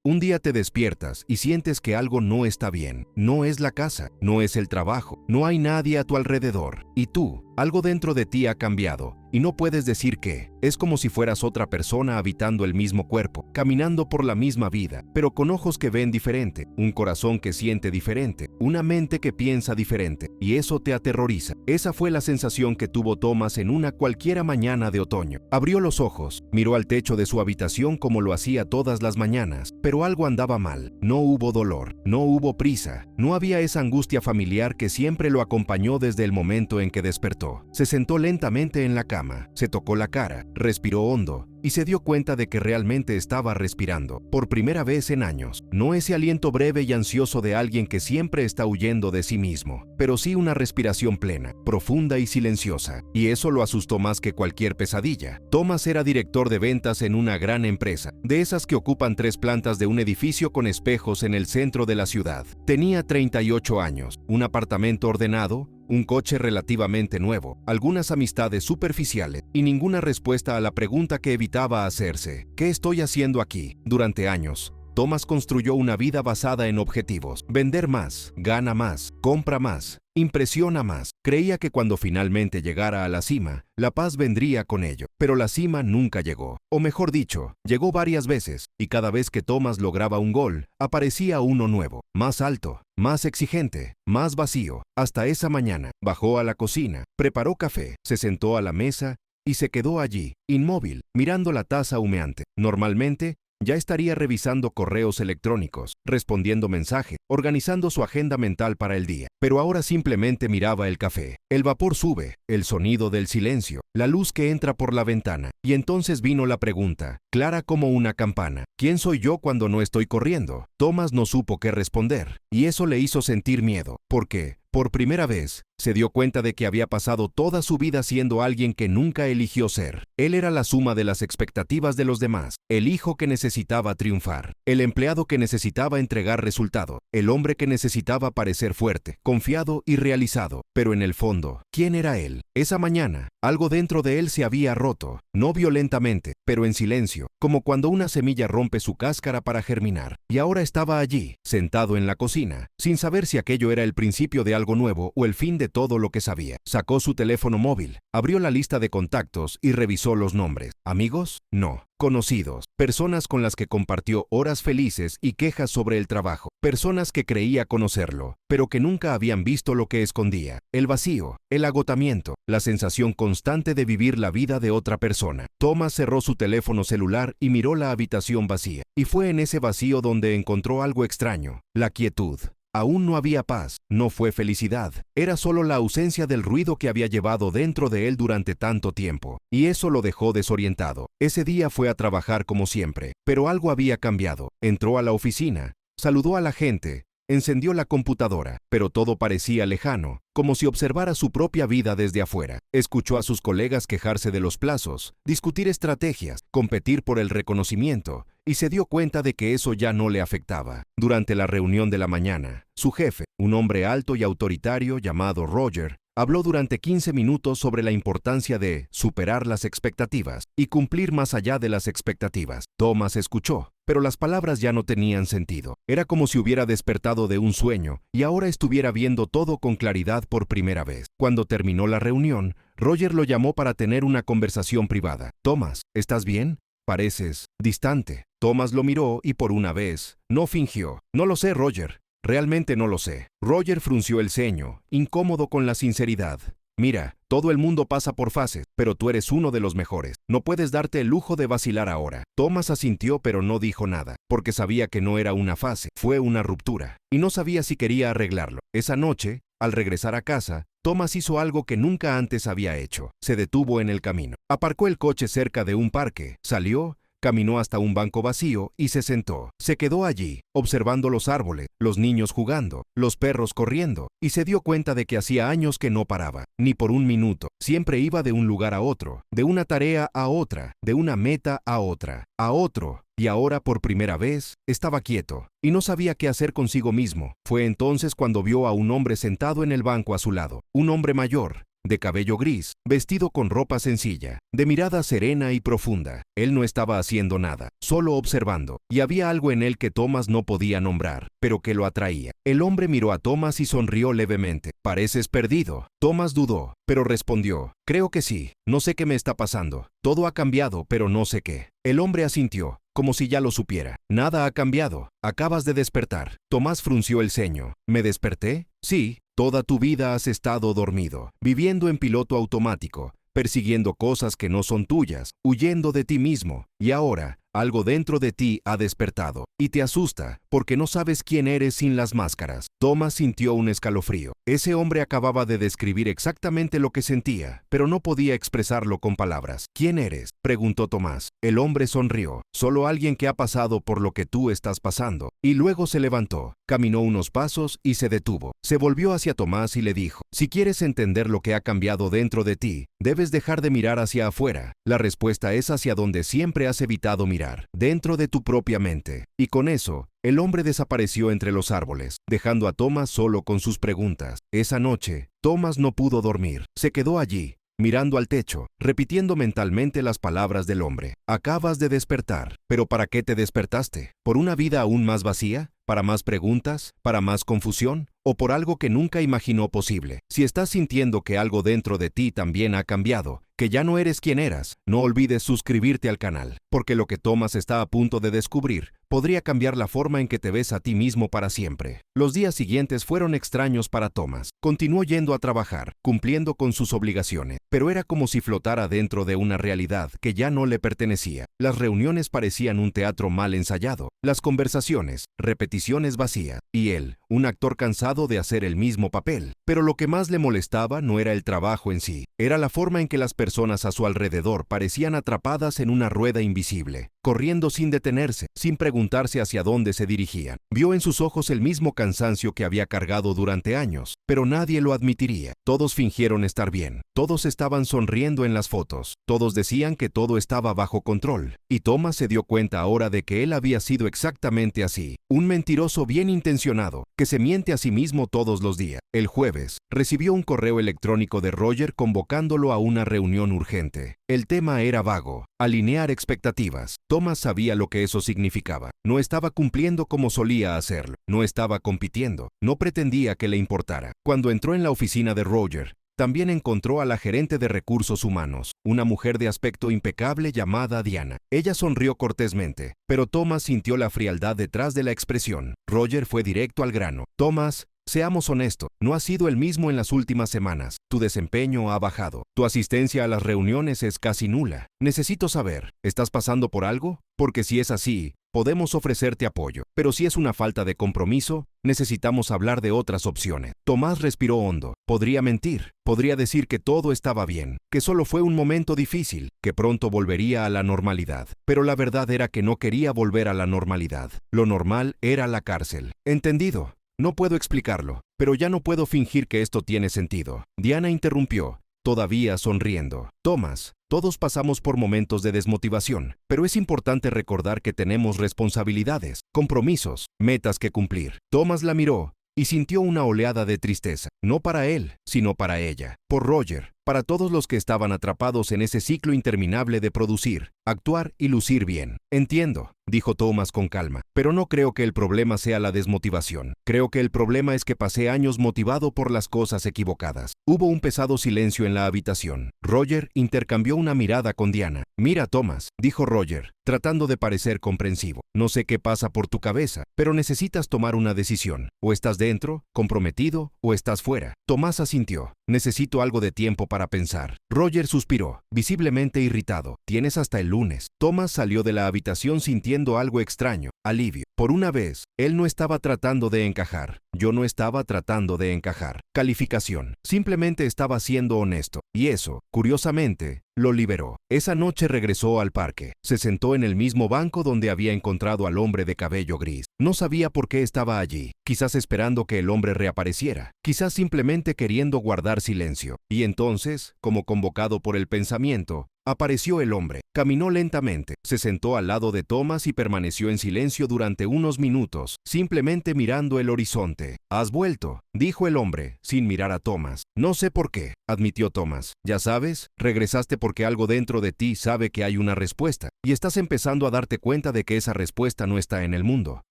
Un día te despiertas y sientes que algo no está bien. No es la casa, no es el trabajo, no hay nadie a tu alrededor. Y tú, algo dentro de ti ha cambiado. Y no puedes decir qué. Es como si fueras otra persona habitando el mismo cuerpo, caminando por la misma vida, pero con ojos que ven diferente, un corazón que siente diferente, una mente que piensa diferente, y eso te aterroriza. Esa fue la sensación que tuvo Thomas en una cualquiera mañana de otoño. Abrió los ojos, miró al techo de su habitación como lo hacía todas las mañanas, pero algo andaba mal. No hubo dolor, no hubo prisa, no había esa angustia familiar que siempre lo acompañó desde el momento en que despertó. Se sentó lentamente en la cama, se tocó la cara, respiró hondo y se dio cuenta de que realmente estaba respirando, por primera vez en años. No ese aliento breve y ansioso de alguien que siempre está huyendo de sí mismo, pero sí una respiración plena, profunda y silenciosa. Y eso lo asustó más que cualquier pesadilla. Thomas era director de ventas en una gran empresa, de esas que ocupan 3 plantas de un edificio con espejos en el centro de la ciudad. Tenía 38 años, un apartamento ordenado, un coche relativamente nuevo, algunas amistades superficiales y ninguna respuesta a la pregunta que evitaba hacerse: ¿qué estoy haciendo aquí? Durante años, Thomas construyó una vida basada en objetivos: vender más, gana más, compra más, impresiona más. Creía que cuando finalmente llegara a la cima, la paz vendría con ello. Pero la cima nunca llegó. O mejor dicho, llegó varias veces, y cada vez que Thomas lograba un gol, aparecía uno nuevo, más alto, más exigente, más vacío. Hasta esa mañana, bajó a la cocina, preparó café, se sentó a la mesa y se quedó allí, inmóvil, mirando la taza humeante. Normalmente, ya estaría revisando correos electrónicos, respondiendo mensajes, organizando su agenda mental para el día. Pero ahora simplemente miraba el café. El vapor sube, el sonido del silencio, la luz que entra por la ventana. Y entonces vino la pregunta, clara como una campana: ¿quién soy yo cuando no estoy corriendo? Thomas no supo qué responder, y eso le hizo sentir miedo, porque, por primera vez, se dio cuenta de que había pasado toda su vida siendo alguien que nunca eligió ser. Él era la suma de las expectativas de los demás, el hijo que necesitaba triunfar, el empleado que necesitaba entregar resultado, el hombre que necesitaba parecer fuerte, confiado y realizado. Pero en el fondo, ¿quién era él? Esa mañana, algo dentro de él se había roto, no violentamente, pero en silencio, como cuando una semilla rompe su cáscara para germinar. Y ahora estaba allí, sentado en la cocina, sin saber si aquello era el principio de algo nuevo o el fin de todo lo que sabía. Sacó su teléfono móvil, abrió la lista de contactos y revisó los nombres. ¿Amigos? No. Conocidos, personas con las que compartió horas felices y quejas sobre el trabajo, personas que creía conocerlo, pero que nunca habían visto lo que escondía: el vacío, el agotamiento, la sensación constante de vivir la vida de otra persona. Thomas cerró su teléfono celular y miró la habitación vacía, y fue en ese vacío donde encontró algo extraño: la quietud. Aún no había paz, no fue felicidad, era solo la ausencia del ruido que había llevado dentro de él durante tanto tiempo, y eso lo dejó desorientado. Ese día fue a trabajar como siempre, pero algo había cambiado. Entró a la oficina, saludó a la gente, encendió la computadora, pero todo parecía lejano, como si observara su propia vida desde afuera. Escuchó a sus colegas quejarse de los plazos, discutir estrategias, competir por el reconocimiento, y se dio cuenta de que eso ya no le afectaba. Durante la reunión de la mañana, su jefe, un hombre alto y autoritario llamado Roger, habló durante 15 minutos sobre la importancia de superar las expectativas y cumplir más allá de las expectativas. Thomas escuchó, pero las palabras ya no tenían sentido. Era como si hubiera despertado de un sueño y ahora estuviera viendo todo con claridad por primera vez. Cuando terminó la reunión, Roger lo llamó para tener una conversación privada. «Thomas, ¿estás bien? Pareces distante». Thomas lo miró y por una vez, no fingió. «No lo sé, Roger. Realmente no lo sé». Roger frunció el ceño, incómodo con la sinceridad. «Mira, todo el mundo pasa por fases, pero tú eres uno de los mejores. No puedes darte el lujo de vacilar ahora». Thomas asintió pero no dijo nada, porque sabía que no era una fase, fue una ruptura, y no sabía si quería arreglarlo. Esa noche, al regresar a casa, Thomas hizo algo que nunca antes había hecho. Se detuvo en el camino. Aparcó el coche cerca de un parque, salió, caminó hasta un banco vacío y se sentó. Se quedó allí, observando los árboles, los niños jugando, los perros corriendo, y se dio cuenta de que hacía años que no paraba, ni por un minuto. Siempre iba de un lugar a otro, de una tarea a otra, de una meta a otra, a otro. Y ahora, por primera vez, estaba quieto, y no sabía qué hacer consigo mismo. Fue entonces cuando vio a un hombre sentado en el banco a su lado, un hombre mayor, de cabello gris, vestido con ropa sencilla, de mirada serena y profunda. Él no estaba haciendo nada, solo observando, y había algo en él que Thomas no podía nombrar, pero que lo atraía. El hombre miró a Thomas y sonrió levemente. «¿Pareces perdido?» Thomas dudó, pero respondió, «Creo que sí. No sé qué me está pasando. Todo ha cambiado, pero no sé qué». El hombre asintió, como si ya lo supiera. «Nada ha cambiado. Acabas de despertar». Tomás frunció el ceño. «¿Me desperté?» «Sí. Toda tu vida has estado dormido, viviendo en piloto automático, persiguiendo cosas que no son tuyas, huyendo de ti mismo, y ahora algo dentro de ti ha despertado, y te asusta, porque no sabes quién eres sin las máscaras». Thomas sintió un escalofrío. Ese hombre acababa de describir exactamente lo que sentía, pero no podía expresarlo con palabras. «¿Quién eres?», preguntó Tomás. El hombre sonrió. «Solo alguien que ha pasado por lo que tú estás pasando». Y luego se levantó, caminó unos pasos y se detuvo. Se volvió hacia Tomás y le dijo, «Si quieres entender lo que ha cambiado dentro de ti, debes dejar de mirar hacia afuera. La respuesta es hacia donde siempre has evitado mirar, dentro de tu propia mente». Y con eso, el hombre desapareció entre los árboles, dejando a Thomas solo con sus preguntas. Esa noche, Thomas no pudo dormir. Se quedó allí, mirando al techo, repitiendo mentalmente las palabras del hombre. «Acabas de despertar. ¿Pero para qué te despertaste? ¿Por una vida aún más vacía? ¿Para más preguntas? ¿Para más confusión? ¿O por algo que nunca imaginó posible? Si estás sintiendo que algo dentro de ti también ha cambiado, que ya no eres quien eras, no olvides suscribirte al canal, porque lo que Thomas está a punto de descubrir podría cambiar la forma en que te ves a ti mismo para siempre. Los días siguientes fueron extraños para Thomas. Continuó yendo a trabajar, cumpliendo con sus obligaciones, pero era como si flotara dentro de una realidad que ya no le pertenecía. Las reuniones parecían un teatro mal ensayado, las conversaciones, repeticiones vacías, y él, un actor cansado de hacer el mismo papel. Pero lo que más le molestaba no era el trabajo en sí, era la forma en que las personas a su alrededor parecían atrapadas en una rueda invisible, corriendo sin detenerse, sin preguntarse hacia dónde se dirigían. Vio en sus ojos el mismo cansancio que había cargado durante años, pero nadie lo admitiría. Todos fingieron estar bien, todos estaban sonriendo en las fotos, todos decían que todo estaba bajo control, y Thomas se dio cuenta ahora de que él había sido exactamente así, un mentiroso bien intencionado, que se miente a sí mismo todos los días. El jueves, recibió un correo electrónico de Roger convocándolo a una reunión urgente. El tema era vago, alinear expectativas. Thomas sabía lo que eso significaba. No estaba cumpliendo como solía hacerlo, no estaba compitiendo, no pretendía que le importara. Cuando entró en la oficina de Roger, también encontró a la gerente de recursos humanos, una mujer de aspecto impecable llamada Diana. Ella sonrió cortésmente, pero Thomas sintió la frialdad detrás de la expresión. Roger fue directo al grano. «Thomas, seamos honestos, no has sido el mismo en las últimas semanas. Tu desempeño ha bajado. Tu asistencia a las reuniones es casi nula. Necesito saber, ¿estás pasando por algo? Porque si es así, podemos ofrecerte apoyo. Pero si es una falta de compromiso, necesitamos hablar de otras opciones». Tomás respiró hondo. Podría mentir, podría decir que todo estaba bien, que solo fue un momento difícil, que pronto volvería a la normalidad. Pero la verdad era que no quería volver a la normalidad. Lo normal era la cárcel. «Entendido. No puedo explicarlo, pero ya no puedo fingir que esto tiene sentido». Diana interrumpió, todavía sonriendo. «Thomas, todos pasamos por momentos de desmotivación, pero es importante recordar que tenemos responsabilidades, compromisos, metas que cumplir». Thomas la miró y sintió una oleada de tristeza, no para él, sino para ella, por Roger, para todos los que estaban atrapados en ese ciclo interminable de producir, actuar y lucir bien. «Entiendo», dijo Thomas con calma, «pero no creo que el problema sea la desmotivación. Creo que el problema es que pasé años motivado por las cosas equivocadas». Hubo un pesado silencio en la habitación. Roger intercambió una mirada con Diana. «Mira, Thomas», dijo Roger, tratando de parecer comprensivo, «no sé qué pasa por tu cabeza, pero necesitas tomar una decisión. O estás dentro, comprometido, o estás fuera». Tomás asintió. «Necesito algo de tiempo para pensar». Roger suspiró, visiblemente irritado. «Tienes hasta el lunes». Thomas salió de la habitación sintiendo algo extraño, alivio. Por una vez, él no estaba tratando de encajar. Yo no estaba tratando de encajar. Calificación. Simplemente estaba siendo honesto. Y eso, curiosamente, lo liberó. Esa noche regresó al parque. Se sentó en el mismo banco donde había encontrado al hombre de cabello gris. No sabía por qué estaba allí. Quizás esperando que el hombre reapareciera. Quizás simplemente queriendo guardar silencio. Y entonces, como convocado por el pensamiento, apareció el hombre. Caminó lentamente, se sentó al lado de Thomas y permaneció en silencio durante unos minutos, simplemente mirando el horizonte. «¿Has vuelto?», dijo el hombre, sin mirar a Thomas. «No sé por qué», admitió Thomas. «Ya sabes, regresaste porque algo dentro de ti sabe que hay una respuesta, y estás empezando a darte cuenta de que esa respuesta no está en el mundo,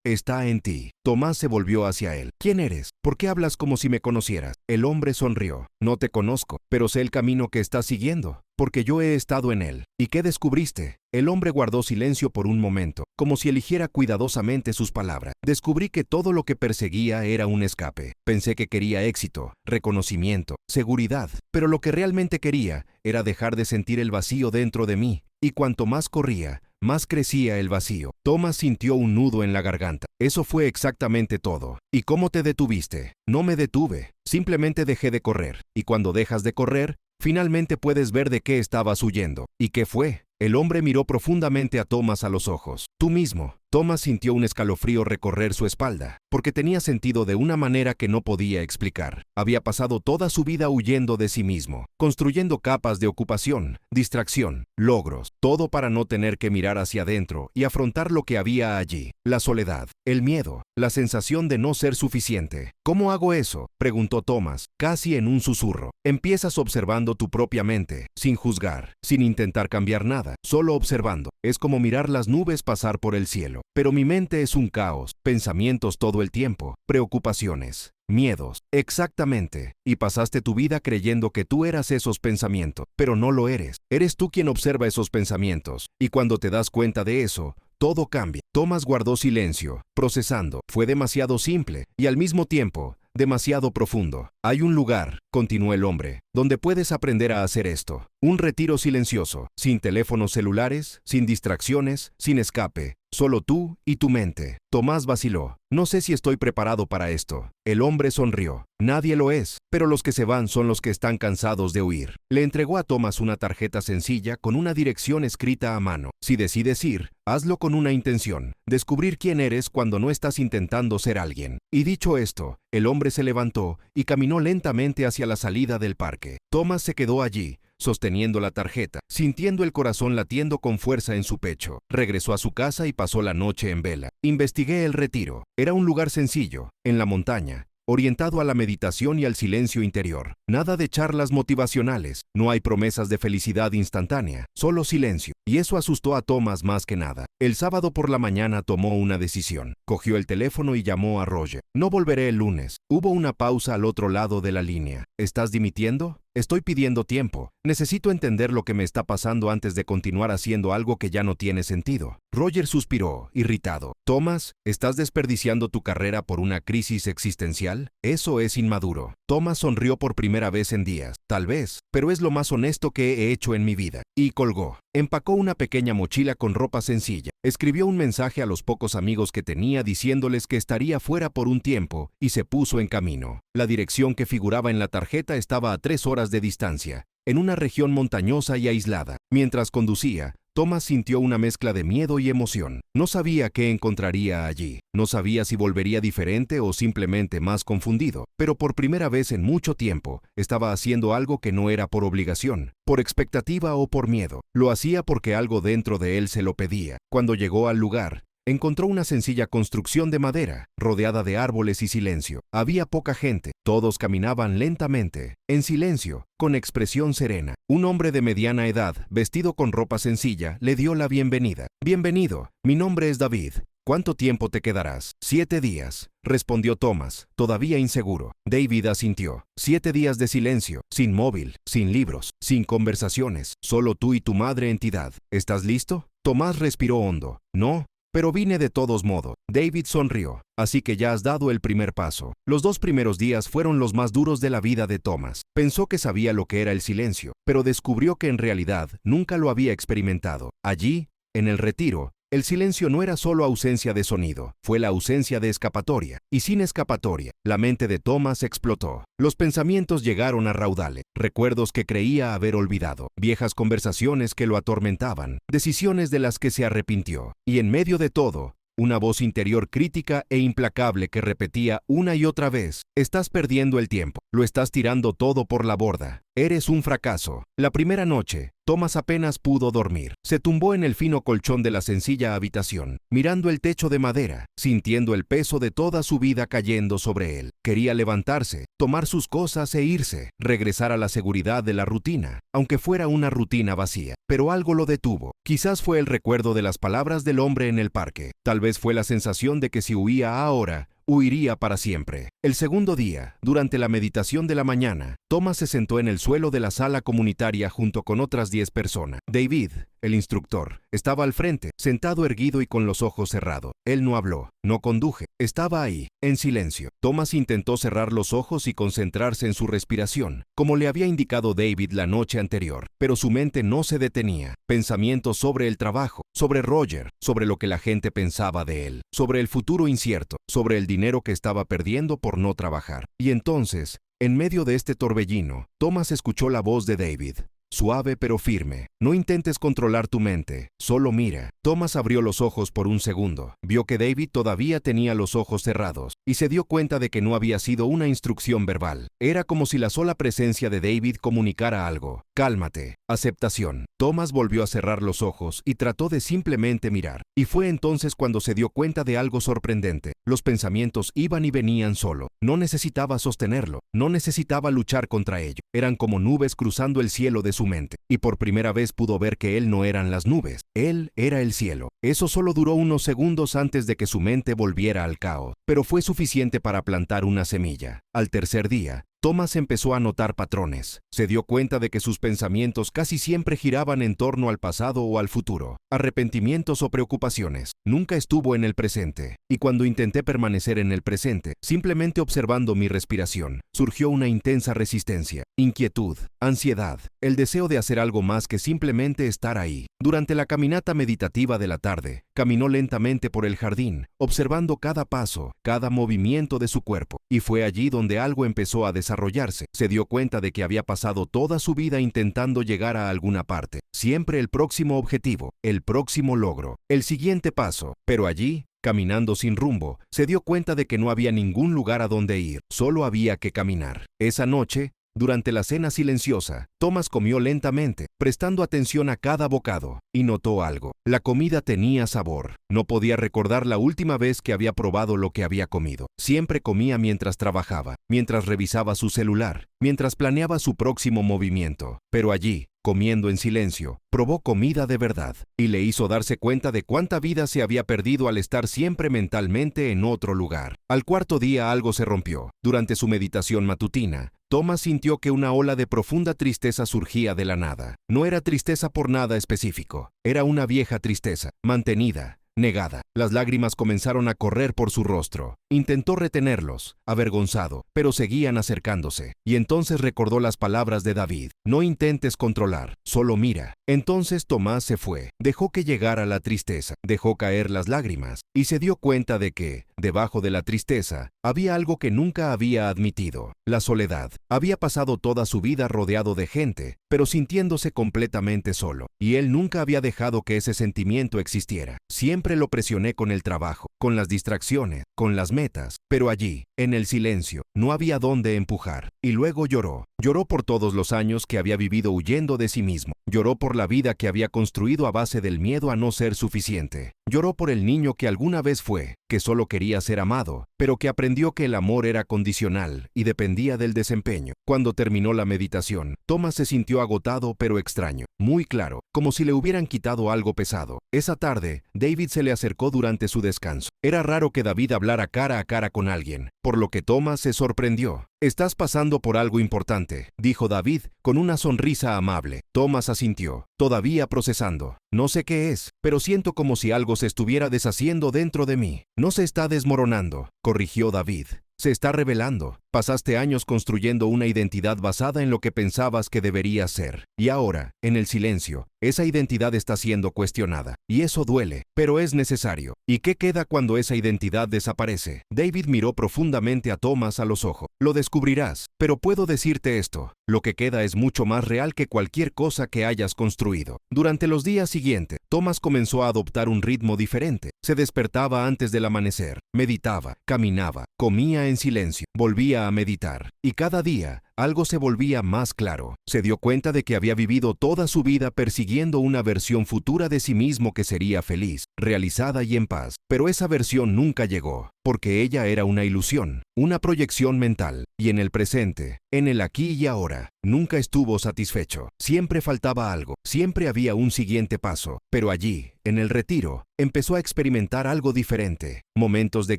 está en ti». Thomas se volvió hacia él. «¿Quién eres? ¿Por qué hablas como si me conocieras?». El hombre sonrió. «No te conozco, pero sé el camino que estás siguiendo, porque yo he estado en él». «¿Y qué descubriste?». El hombre guardó silencio por un momento, como si eligiera cuidadosamente sus palabras. «Descubrí que todo lo que perseguía era un escape. Pensé que quería éxito, reconocimiento, seguridad, pero lo que realmente quería era dejar de sentir el vacío dentro de mí, y cuanto más corría, más crecía el vacío». Thomas sintió un nudo en la garganta. «Eso fue exactamente todo». «¿Y cómo te detuviste?». «No me detuve, simplemente dejé de correr. Y cuando dejas de correr, finalmente puedes ver de qué estabas huyendo». «¿Y qué fue?». El hombre miró profundamente a Thomas a los ojos. «Tú mismo». Thomas sintió un escalofrío recorrer su espalda, porque tenía sentido de una manera que no podía explicar. Había pasado toda su vida huyendo de sí mismo, construyendo capas de ocupación, distracción, logros, todo para no tener que mirar hacia adentro y afrontar lo que había allí: la soledad, el miedo, la sensación de no ser suficiente. «¿Cómo hago eso?», preguntó Thomas, casi en un susurro. «Empiezas observando tu propia mente, sin juzgar, sin intentar cambiar nada, solo observando. Es como mirar las nubes pasar por el cielo. Pero mi mente es un caos, pensamientos todo el tiempo, preocupaciones, miedos». «Exactamente. Y pasaste tu vida creyendo que tú eras esos pensamientos, pero no lo eres. Eres tú quien observa esos pensamientos. Y cuando te das cuenta de eso, todo cambia». Thomas guardó silencio, procesando. Fue demasiado simple y al mismo tiempo demasiado profundo. «Hay un lugar», continuó el hombre, «donde puedes aprender a hacer esto. Un retiro silencioso, sin teléfonos celulares, sin distracciones, sin escape. Solo tú y tu mente». Tomás vaciló. «No sé si estoy preparado para esto». El hombre sonrió. «Nadie lo es, pero los que se van son los que están cansados de huir». Le entregó a Tomás una tarjeta sencilla con una dirección escrita a mano. «Si decides ir, hazlo con una intención: descubrir quién eres cuando no estás intentando ser alguien». Y dicho esto, el hombre se levantó y caminó lentamente hacia la salida del parque. Tomás se quedó allí, sosteniendo la tarjeta, sintiendo el corazón latiendo con fuerza en su pecho. Regresó a su casa y pasó la noche en vela. Investigué el retiro. Era un lugar sencillo, en la montaña, orientado a la meditación y al silencio interior. Nada de charlas motivacionales, no hay promesas de felicidad instantánea, solo silencio. Y eso asustó a Thomas más que nada. El sábado por la mañana tomó una decisión. Cogió el teléfono y llamó a Roger. «No volveré el lunes». Hubo una pausa al otro lado de la línea. «¿Estás dimitiendo?». «Estoy pidiendo tiempo. Necesito entender lo que me está pasando antes de continuar haciendo algo que ya no tiene sentido». Roger suspiró, irritado. «Thomas, ¿estás desperdiciando tu carrera por una crisis existencial? Eso es inmaduro». Thomas sonrió por primera vez en días. «Tal vez, pero es lo más honesto que he hecho en mi vida». Y colgó. Empacó una pequeña mochila con ropa sencilla. Escribió un mensaje a los pocos amigos que tenía diciéndoles que estaría fuera por un tiempo y se puso en camino. La dirección que figuraba en la tarjeta estaba a 3 horas de distancia, en una región montañosa y aislada. Mientras conducía, Thomas sintió una mezcla de miedo y emoción. No sabía qué encontraría allí. No sabía si volvería diferente o simplemente más confundido. Pero por primera vez en mucho tiempo, estaba haciendo algo que no era por obligación, por expectativa o por miedo. Lo hacía porque algo dentro de él se lo pedía. Cuando llegó al lugar, encontró una sencilla construcción de madera, rodeada de árboles y silencio. Había poca gente, todos caminaban lentamente, en silencio, con expresión serena. Un hombre de mediana edad, vestido con ropa sencilla, le dio la bienvenida. «Bienvenido, mi nombre es David. ¿Cuánto tiempo te quedarás?». «7 días», respondió Thomas, todavía inseguro. David asintió. 7 días de silencio, sin móvil, sin libros, sin conversaciones, solo tú y tu madre entidad. ¿Estás listo? Tomás respiró hondo. «No, pero vine de todos modos». David sonrió. «Así que ya has dado el primer paso». Los 2 primeros días fueron los más duros de la vida de Thomas. Pensó que sabía lo que era el silencio, pero descubrió que en realidad nunca lo había experimentado. Allí, en el retiro, el silencio no era solo ausencia de sonido, fue la ausencia de escapatoria. Y sin escapatoria, la mente de Thomas explotó. Los pensamientos llegaron a raudales, recuerdos que creía haber olvidado, viejas conversaciones que lo atormentaban, decisiones de las que se arrepintió. Y en medio de todo, una voz interior crítica e implacable que repetía una y otra vez: «Estás perdiendo el tiempo». Lo estás tirando todo por la borda. Eres un fracaso. La primera noche, Thomas apenas pudo dormir. Se tumbó en el fino colchón de la sencilla habitación, mirando el techo de madera, sintiendo el peso de toda su vida cayendo sobre él. Quería levantarse, tomar sus cosas e irse, regresar a la seguridad de la rutina, aunque fuera una rutina vacía. Pero algo lo detuvo. Quizás fue el recuerdo de las palabras del hombre en el parque. Tal vez fue la sensación de que si huía ahora, huiría para siempre. El segundo día, durante la meditación de la mañana, Thomas se sentó en el suelo de la sala comunitaria junto con otras 10 personas. David, el instructor, estaba al frente, sentado erguido y con los ojos cerrados. Él no habló, no conduje, estaba ahí, en silencio. Thomas intentó cerrar los ojos y concentrarse en su respiración, como le había indicado David la noche anterior, pero su mente no se detenía. Pensamientos sobre el trabajo, sobre Roger, sobre lo que la gente pensaba de él, sobre el futuro incierto, sobre el dinero que estaba perdiendo por no trabajar. Y entonces, en medio de este torbellino, Thomas escuchó la voz de David. Suave pero firme. No intentes controlar tu mente, solo mira. Thomas abrió los ojos por un segundo. Vio que David todavía tenía los ojos cerrados y se dio cuenta de que no había sido una instrucción verbal. Era como si la sola presencia de David comunicara algo. Cálmate. Aceptación. Thomas volvió a cerrar los ojos y trató de simplemente mirar. Y fue entonces cuando se dio cuenta de algo sorprendente. Los pensamientos iban y venían solo. No necesitaba sostenerlo. No necesitaba luchar contra ello. Eran como nubes cruzando el cielo de su mente. Y por primera vez pudo ver que él no eran las nubes. Él era el cielo. Eso solo duró unos segundos antes de que su mente volviera al caos. Pero fue suficiente para plantar una semilla. Al tercer día, Thomas empezó a notar patrones. Se dio cuenta de que sus pensamientos casi siempre giraban en torno al pasado o al futuro, arrepentimientos o preocupaciones. Nunca estuvo en el presente. Y cuando intenté permanecer en el presente, simplemente observando mi respiración, surgió una intensa resistencia, inquietud, ansiedad, el deseo de hacer algo más que simplemente estar ahí. Durante la caminata meditativa de la tarde, caminó lentamente por el jardín, observando cada paso, cada movimiento de su cuerpo. Y fue allí donde algo empezó a desarrollarse. Se dio cuenta de que había pasado toda su vida intentando llegar a alguna parte. Siempre el próximo objetivo, el próximo logro, el siguiente paso. Pero allí, caminando sin rumbo, se dio cuenta de que no había ningún lugar a donde ir. Solo había que caminar. Esa noche, durante la cena silenciosa, Thomas comió lentamente, prestando atención a cada bocado, y notó algo. La comida tenía sabor. No podía recordar la última vez que había probado lo que había comido. Siempre comía mientras trabajaba, mientras revisaba su celular, mientras planeaba su próximo movimiento. Pero allí, comiendo en silencio, probó comida de verdad, y le hizo darse cuenta de cuánta vida se había perdido al estar siempre mentalmente en otro lugar. Al cuarto día algo se rompió. Durante su meditación matutina, Thomas sintió que una ola de profunda tristeza surgía de la nada. No era tristeza por nada específico, era una vieja tristeza, mantenida, negada. Las lágrimas comenzaron a correr por su rostro. Intentó retenerlos, avergonzado, pero seguían acercándose. Y entonces recordó las palabras de David. No intentes controlar, solo mira. Entonces Tomás se fue. Dejó que llegara la tristeza, dejó caer las lágrimas, y se dio cuenta de que, debajo de la tristeza, había algo que nunca había admitido: la soledad. Había pasado toda su vida rodeado de gente, pero sintiéndose completamente solo. Y él nunca había dejado que ese sentimiento existiera. Siempre lo presioné con el trabajo, con las distracciones, con las metas, pero allí, en el silencio, no había dónde empujar. Y luego lloró. Lloró por todos los años que había vivido huyendo de sí mismo. Lloró por la vida que había construido a base del miedo a no ser suficiente. Lloró por el niño que alguna vez fue, que solo quería ser amado, pero que aprendió que el amor era condicional y dependía del desempeño. Cuando terminó la meditación, Thomas se sintió agotado pero extraño, muy claro, como si le hubieran quitado algo pesado. Esa tarde, David se le acercó durante su descanso. Era raro que David hablara cara a cara con alguien, por lo que Thomas se sorprendió. «Estás pasando por algo importante», dijo David con una sonrisa amable. Thomas asintió, todavía procesando. «No sé qué es, pero siento como si algo se estuviera deshaciendo dentro de mí». «No se está desmoronando», corrigió David. «Se está revelando. Pasaste años construyendo una identidad basada en lo que pensabas que deberías ser. Y ahora, en el silencio, esa identidad está siendo cuestionada. Y eso duele, pero es necesario. ¿Y qué queda cuando esa identidad desaparece?». David miró profundamente a Thomas a los ojos. lo descubrirás. Pero puedo decirte esto, lo que queda es mucho más real que cualquier cosa que hayas construido. Durante los días siguientes, Thomas comenzó a adoptar un ritmo diferente. Se despertaba antes del amanecer, meditaba, caminaba, comía en silencio, volvía a meditar. Y cada día, algo se volvía más claro. Se dio cuenta de que había vivido toda su vida persiguiendo una versión futura de sí mismo que sería feliz, realizada y en paz. Pero esa versión nunca llegó, porque ella era una ilusión, una proyección mental. Y en el presente, en el aquí y ahora, nunca estuvo satisfecho. Siempre faltaba algo, siempre había un siguiente paso. Pero allí, en el retiro, empezó a experimentar algo diferente. Momentos de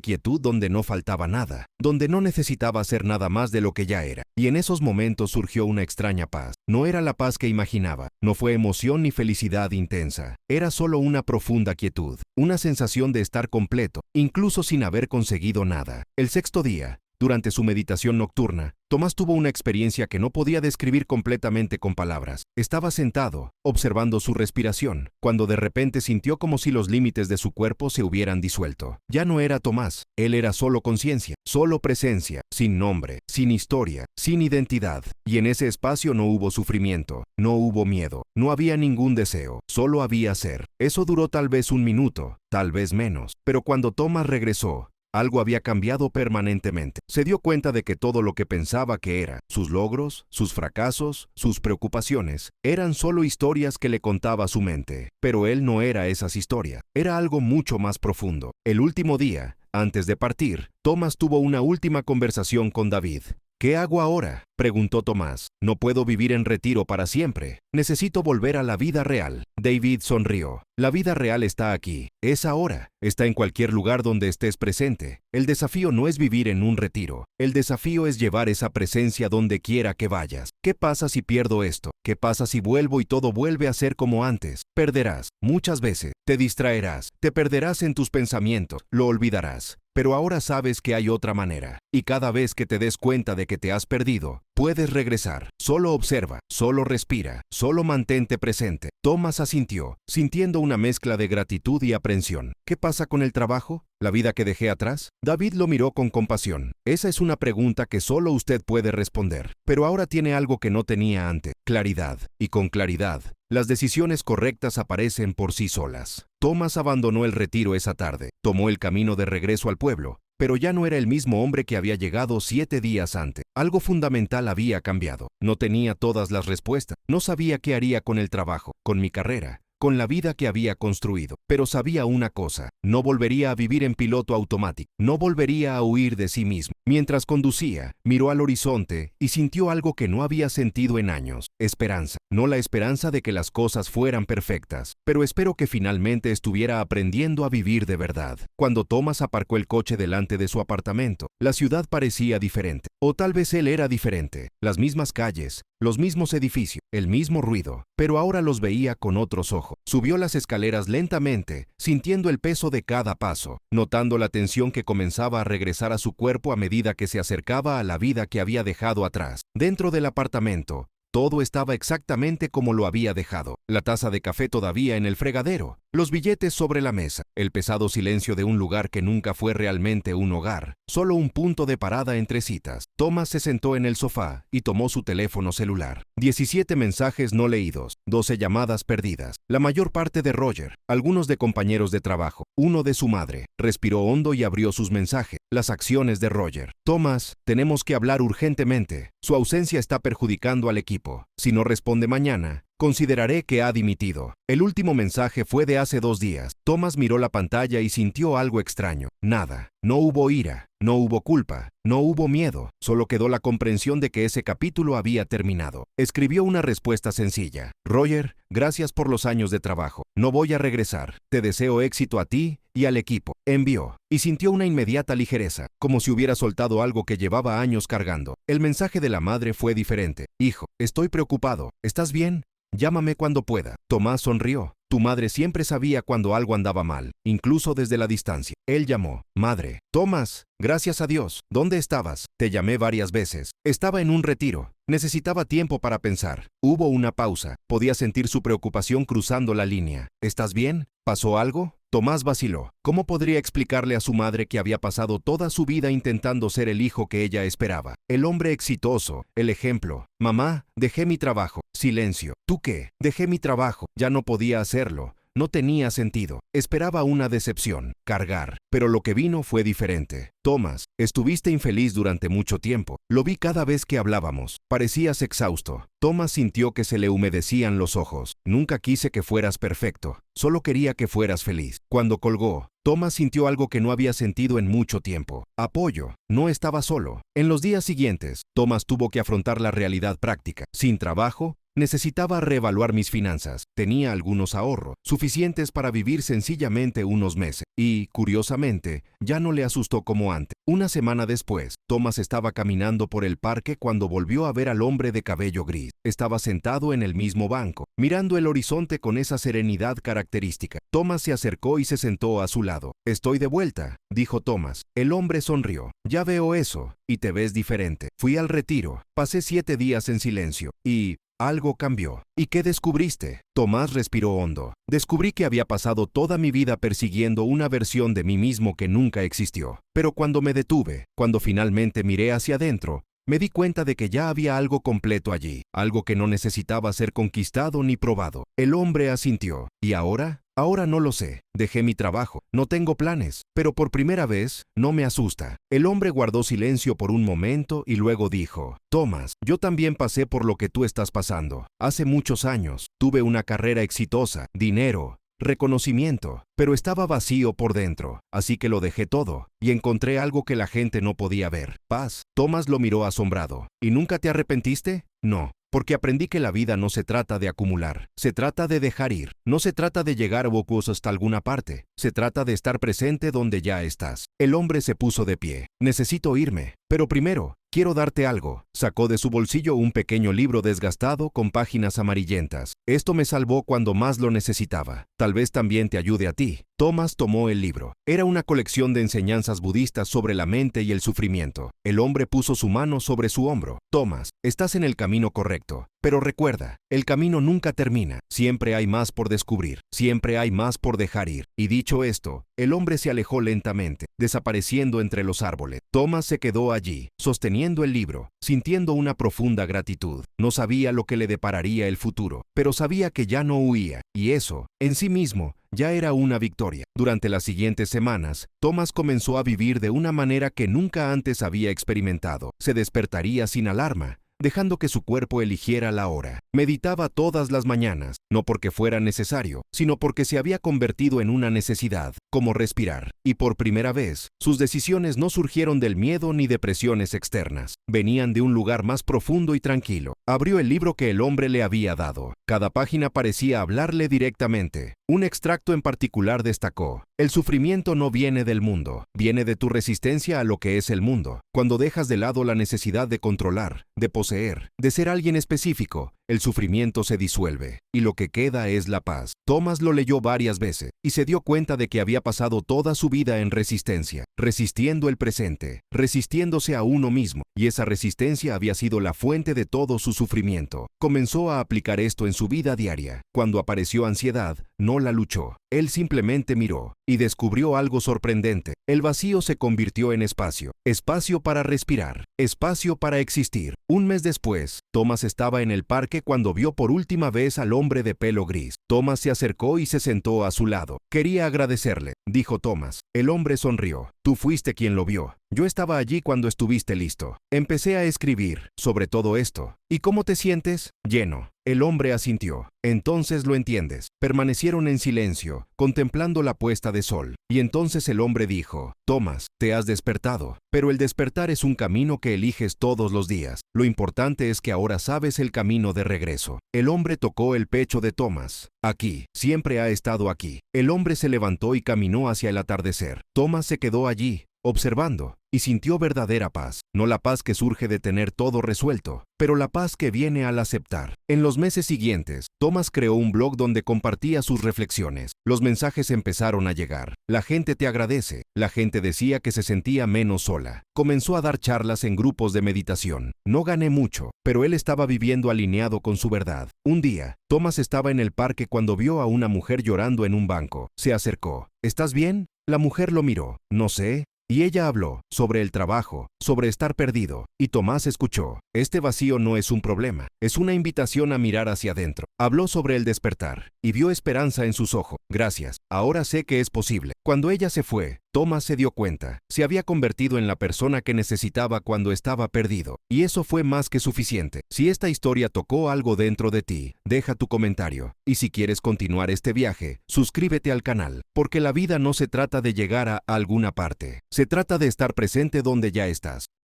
quietud donde no faltaba nada, donde no necesitaba hacer nada más de lo que ya era. Y en esos momentos surgió una extraña paz. No era la paz que imaginaba, no fue emoción ni felicidad intensa. Era solo una profunda quietud, una sensación de estar completo, incluso sin haber conseguido nada. El sexto día, durante su meditación nocturna, Tomás tuvo una experiencia que no podía describir completamente con palabras. Estaba sentado, observando su respiración, cuando de repente sintió como si los límites de su cuerpo se hubieran disuelto. Ya no era Tomás, él era solo conciencia, solo presencia, sin nombre, sin historia, sin identidad. Y en ese espacio no hubo sufrimiento, no hubo miedo, no había ningún deseo, solo había ser. Eso duró tal vez un minuto, tal vez menos, pero cuando Tomás regresó, algo había cambiado permanentemente. Se dio cuenta de que todo lo que pensaba que era, sus logros, sus fracasos, sus preocupaciones, eran solo historias que le contaba su mente. Pero él no era esas historias, era algo mucho más profundo. El último día, antes de partir, Tomás tuvo una última conversación con David. ¿Qué hago ahora?, preguntó Tomás. No puedo vivir en retiro para siempre. Necesito volver a la vida real. David sonrió. La vida real está aquí. Es ahora. Está en cualquier lugar donde estés presente. El desafío no es vivir en un retiro. El desafío es llevar esa presencia donde quiera que vayas. ¿Qué pasa si pierdo esto? ¿Qué pasa si vuelvo y todo vuelve a ser como antes? Perderás. Muchas veces. Te distraerás. Te perderás en tus pensamientos. Lo olvidarás. Pero ahora sabes que hay otra manera. Y cada vez que te des cuenta de que te has perdido, puedes regresar. Solo observa, solo respira, solo mantente presente. Tomás asintió, sintiendo una mezcla de gratitud y aprensión. ¿Qué pasa con el trabajo? ¿La vida que dejé atrás? David lo miró con compasión. Esa es una pregunta que solo usted puede responder. Pero ahora tiene algo que no tenía antes: claridad. Y con claridad, las decisiones correctas aparecen por sí solas. Tomás abandonó el retiro esa tarde, tomó el camino de regreso al pueblo, pero ya no era el mismo hombre que había llegado 7 días antes. Algo fundamental había cambiado. No tenía todas las respuestas, no sabía qué haría con el trabajo, con mi carrera, con la vida que había construido. Pero sabía una cosa: no volvería a vivir en piloto automático, no volvería a huir de sí mismo. Mientras conducía, miró al horizonte y sintió algo que no había sentido en años: esperanza. No la esperanza de que las cosas fueran perfectas, pero espero que finalmente estuviera aprendiendo a vivir de verdad. Cuando Tomás aparcó el coche delante de su apartamento, la ciudad parecía diferente. O tal vez él era diferente. Las mismas calles, los mismos edificios, el mismo ruido, pero ahora los veía con otros ojos. Subió las escaleras lentamente, sintiendo el peso de cada paso, notando la tensión que comenzaba a regresar a su cuerpo a medida que se acercaba a la vida que había dejado atrás. Dentro del apartamento, todo estaba exactamente como lo había dejado. La taza de café todavía en el fregadero, los billetes sobre la mesa, el pesado silencio de un lugar que nunca fue realmente un hogar, solo un punto de parada entre citas. Tomás se sentó en el sofá y tomó su teléfono celular. 17 mensajes no leídos, 12 llamadas perdidas, la mayor parte de Roger, algunos de compañeros de trabajo, uno de su madre. Respiró hondo y abrió sus mensajes. Las acciones de Roger. Tomás, tenemos que hablar urgentemente. Su ausencia está perjudicando al equipo. Si no responde mañana, consideraré que ha dimitido. El último mensaje fue de hace 2 días. Tomás miró la pantalla y sintió algo extraño. Nada. No hubo ira, no hubo culpa, no hubo miedo. Solo quedó la comprensión de que ese capítulo había terminado. Escribió una respuesta sencilla. Roger, gracias por los años de trabajo. No voy a regresar. Te deseo éxito a ti y al equipo. Envió. Y sintió una inmediata ligereza, como si hubiera soltado algo que llevaba años cargando. El mensaje de la madre fue diferente. Hijo, estoy preocupado. ¿Estás bien? Llámame cuando pueda. Tomás sonrió. Tu madre siempre sabía cuando algo andaba mal, incluso desde la distancia. Él llamó. Madre. Tomás, gracias a Dios. ¿Dónde estabas? Te llamé varias veces. Estaba en un retiro. Necesitaba tiempo para pensar. Hubo una pausa. Podía sentir su preocupación cruzando la línea. ¿Estás bien? ¿Pasó algo? Tomás vaciló. ¿Cómo podría explicarle a su madre que había pasado toda su vida intentando ser el hijo que ella esperaba? El hombre exitoso, el ejemplo. Mamá, dejé mi trabajo. Silencio. ¿Tú qué? Dejé mi trabajo. Ya no podía hacerlo. No tenía sentido. Esperaba una decepción, cargar, pero lo que vino fue diferente. Tomás, estuviste infeliz durante mucho tiempo. Lo vi cada vez que hablábamos. Parecías exhausto. Tomás sintió que se le humedecían los ojos. Nunca quise que fueras perfecto. Solo quería que fueras feliz. Cuando colgó, Tomás sintió algo que no había sentido en mucho tiempo. Apoyo. No estaba solo. En los días siguientes, Tomás tuvo que afrontar la realidad práctica. Sin trabajo, necesitaba reevaluar mis finanzas. Tenía algunos ahorros, suficientes para vivir sencillamente unos meses. Y, curiosamente, ya no le asustó como antes. Una semana después, Tomás estaba caminando por el parque cuando volvió a ver al hombre de cabello gris. Estaba sentado en el mismo banco, mirando el horizonte con esa serenidad característica. Tomás se acercó y se sentó a su lado. Estoy de vuelta, dijo Tomás. El hombre sonrió. Ya veo eso, y te ves diferente. Fui al retiro, pasé 7 días en silencio, y algo cambió. ¿Y qué descubriste? Tomás respiró hondo. Descubrí que había pasado toda mi vida persiguiendo una versión de mí mismo que nunca existió. Pero cuando me detuve, cuando finalmente miré hacia adentro, me di cuenta de que ya había algo completo allí, algo que no necesitaba ser conquistado ni probado. El hombre asintió. ¿Y ahora? Ahora no lo sé. Dejé mi trabajo. No tengo planes. Pero por primera vez, no me asusta. El hombre guardó silencio por un momento y luego dijo, Tomás, yo también pasé por lo que tú estás pasando. Hace muchos años, tuve una carrera exitosa, dinero, reconocimiento, pero estaba vacío por dentro, así que lo dejé todo, y encontré algo que la gente no podía ver, paz. Tomás lo miró asombrado. ¿Y nunca te arrepentiste? No. Porque aprendí que la vida no se trata de acumular, se trata de dejar ir, no se trata de llegar vocos hasta alguna parte, se trata de estar presente donde ya estás. El hombre se puso de pie. Necesito irme, pero primero, quiero darte algo. Sacó de su bolsillo un pequeño libro desgastado con páginas amarillentas. Esto me salvó cuando más lo necesitaba. Tal vez también te ayude a ti. Tomás tomó el libro. Era una colección de enseñanzas budistas sobre la mente y el sufrimiento. El hombre puso su mano sobre su hombro. Tomás, estás en el camino correcto. Pero recuerda, el camino nunca termina. Siempre hay más por descubrir. Siempre hay más por dejar ir. Y dicho esto, el hombre se alejó lentamente, desapareciendo entre los árboles. Tomás se quedó allí, sosteniendo el libro, sintiendo una profunda gratitud. No sabía lo que le depararía el futuro, pero sabía que ya no huía, y eso, en sí mismo, ya era una victoria. Durante las siguientes semanas, Tomás comenzó a vivir de una manera que nunca antes había experimentado. Se despertaría sin alarma, dejando que su cuerpo eligiera la hora. Meditaba todas las mañanas, no porque fuera necesario, sino porque se había convertido en una necesidad, como respirar. Y por primera vez, sus decisiones no surgieron del miedo ni de presiones externas. Venían de un lugar más profundo y tranquilo. Abrió el libro que el hombre le había dado. Cada página parecía hablarle directamente. Un extracto en particular destacó: el sufrimiento no viene del mundo, viene de tu resistencia a lo que es el mundo. Cuando dejas de lado la necesidad de controlar, de poseer, de ser alguien específico, el sufrimiento se disuelve, y lo que queda es la paz. Tomás lo leyó varias veces, y se dio cuenta de que había pasado toda su vida en resistencia, resistiendo el presente, resistiéndose a uno mismo, y esa resistencia había sido la fuente de todo su sufrimiento. Comenzó a aplicar esto en su vida diaria. Cuando apareció ansiedad, no la luchó. Él simplemente miró, y descubrió algo sorprendente. El vacío se convirtió en espacio, espacio para respirar, espacio para existir. Un mes después, Tomás estaba en el parque cuando vio por última vez al hombre de pelo gris. Tomás se acercó y se sentó a su lado. Quería agradecerle, dijo Tomás. El hombre sonrió. Tú fuiste quien lo vio. Yo estaba allí cuando estuviste listo. Empecé a escribir sobre todo esto. ¿Y cómo te sientes? Lleno. El hombre asintió. Entonces lo entiendes. Permanecieron en silencio, contemplando la puesta de sol. Y entonces el hombre dijo: Tomás, te has despertado. Pero el despertar es un camino que eliges todos los días. Lo importante es que ahora sabes el camino de regreso. El hombre tocó el pecho de Tomás. Aquí, siempre ha estado aquí. El hombre se levantó y caminó hacia el atardecer. Tomás se quedó allí, observando, y sintió verdadera paz. No la paz que surge de tener todo resuelto, pero la paz que viene al aceptar. En los meses siguientes, Thomas creó un blog donde compartía sus reflexiones. Los mensajes empezaron a llegar. La gente te agradece. La gente decía que se sentía menos sola. Comenzó a dar charlas en grupos de meditación. No gané mucho, pero él estaba viviendo alineado con su verdad. Un día, Thomas estaba en el parque cuando vio a una mujer llorando en un banco. Se acercó. ¿Estás bien? La mujer lo miró. No sé. Y ella habló sobre el trabajo, sobre estar perdido, y Tomás escuchó. Este vacío no es un problema, es una invitación a mirar hacia adentro. Habló sobre el despertar, y vio esperanza en sus ojos. Gracias, ahora sé que es posible. Cuando ella se fue, Tomás se dio cuenta. Se había convertido en la persona que necesitaba cuando estaba perdido, y eso fue más que suficiente. Si esta historia tocó algo dentro de ti, deja tu comentario. Y si quieres continuar este viaje, suscríbete al canal, porque la vida no se trata de llegar a alguna parte. Se trata de estar presente donde ya estás.